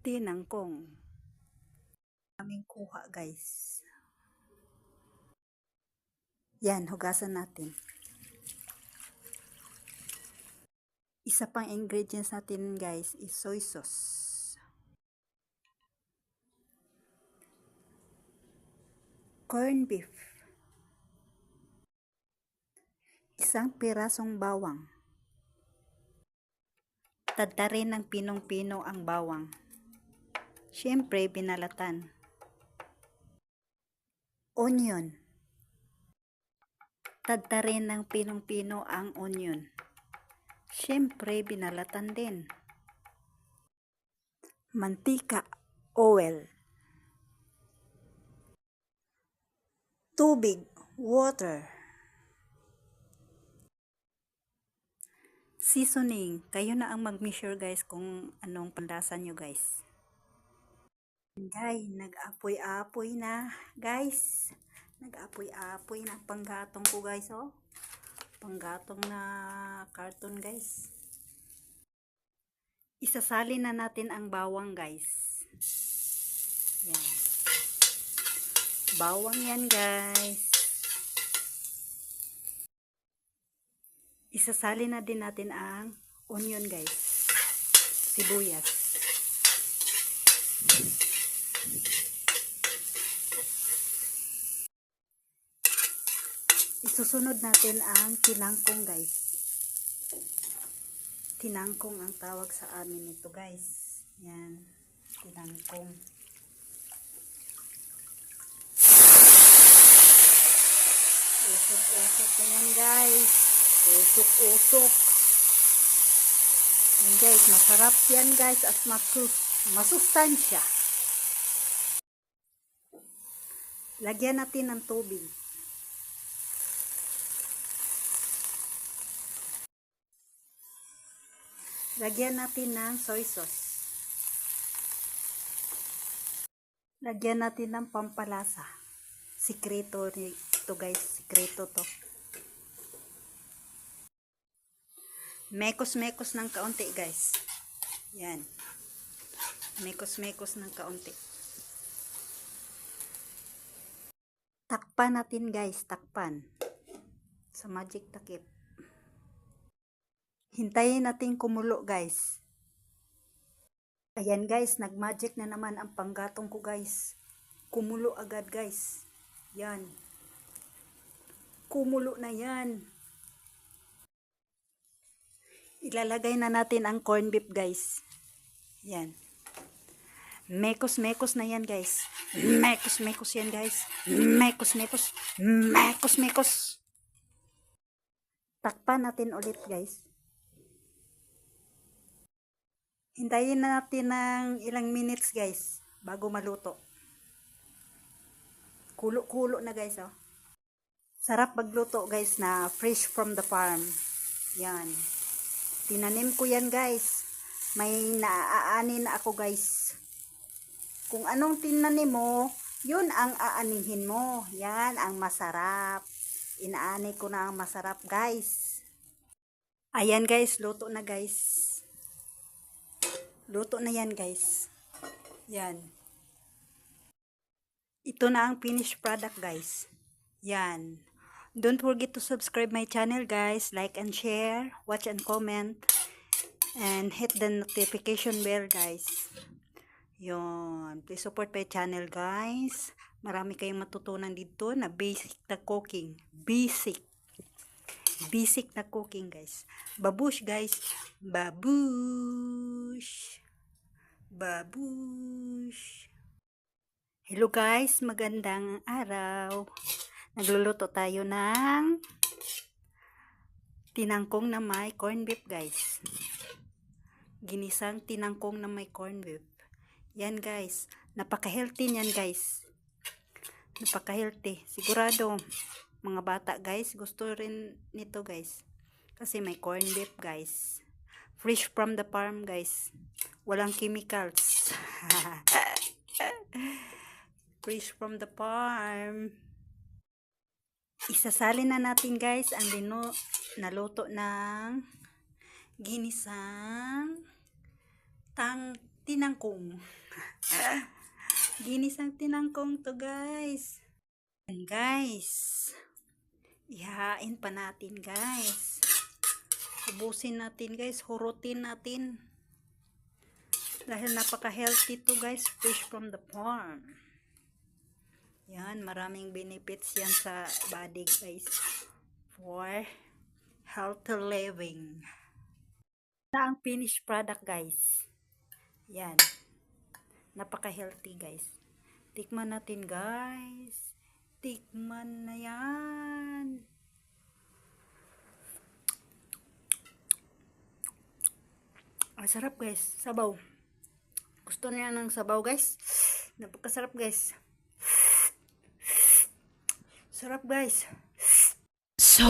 Tinangkong. Aming kuha, guys. Yan, hugasan natin. Isa pang ingredients natin, guys, is soy sauce. Corn beef. Isang pirasong bawang. Tadtarin ng pinong-pino ang bawang. Siyempre, binalatan. Onion. Tadtarin ng pinong-pino ang onion. Siyempre, binalatan din. Mantika, oil. Tubig, water. Seasoning, kayo na ang mag-measure, guys, kung anong panlasa nyo, guys. Guys, nag-apoy-apoy na, guys. Nag-apoy-apoy na panggatong ko, guys, oh. Panggatong na karton, guys. Isasalin na natin ang bawang, guys. Yan. Bawang yan, guys. Isasalin na din natin ang onion, guys. Sibuyas. Isusunod natin ang tinangkong, guys. Tinangkong ang tawag sa amin ito, guys. Yan. Tinangkong. Usok-usok na yan, guys. Usok-usok. Yan, guys. Masarap yan, guys. At masustansya. Lagyan natin ng tubig. Lagyan natin ng soy sauce. Lagyan natin ng pampalasa. Sikreto ito, guys. Sikreto to. Mekos-mekos ng kaunti, guys. Yan. Mekos-mekos ng kaunti. Takpan natin, guys. Takpan. Sa magic takip. Hintayin natin kumulo, guys. Ayan, guys, nagmagic na naman ang panggatong ko, guys. Kumulo agad, guys. Yan. Kumulo na yan. Ilalagay na natin ang corn beef, guys. Yan. Mekos-mekos na yan, guys. Mekos-mekos yan, guys. Mekos-mekos. Mekos-mekos. Takpan natin ulit, guys. Hintayin na natin ng ilang minutes, guys, bago maluto. Kulo-kulo na, guys, oh. Sarap magluto, guys, na fresh from the farm. Yan. Tinanim ko yan, guys. May naaani na ako, guys. Kung anong tinanim mo, yun ang aanihin mo. Yan ang masarap. Inaani ko na ang masarap, guys. Ayan, guys, luto na, guys. Luto na yan, guys. Yan. Ito na ang finished product, guys. Yan. Don't forget to subscribe my channel, guys. Like and share. Watch and comment. And hit the notification bell, guys. Yon. Please support my channel, guys. Marami kayong matutunan dito na basic na cooking. Basic na cooking, guys. Babush, guys. Babush. Babush. Hello, guys. Magandang araw. Nagluluto tayo ng tinangkong na may corn beef, guys. Ginisang tinangkong na may corn beef. Yan, guys. Napaka-healthy niyan, guys. Napaka-healthy. Sigurado, mga bata, guys, gusto rin nito, guys. Kasi may corn beef, guys. Fresh from the farm, guys. Walang chemicals. Fresh from the farm. Isasalin na natin, guys, ang naluto ng ginisang tinangkong. Ginisang tinangkong to, guys. And guys, ihain pa natin, guys. Ubusin natin, guys. Hurutin natin. Dahil napaka-healthy to, guys. Fresh from the farm. Yan, maraming benefits yan sa body, guys. For healthy living. Na ang finished product, guys. Yan. Napaka-healthy, guys. Tikman natin, guys. Tikman na yan. Ang sarap, guys. Sabaw. Gusto niya ng sabaw, guys. Napakasarap, guys. Sarap, guys. So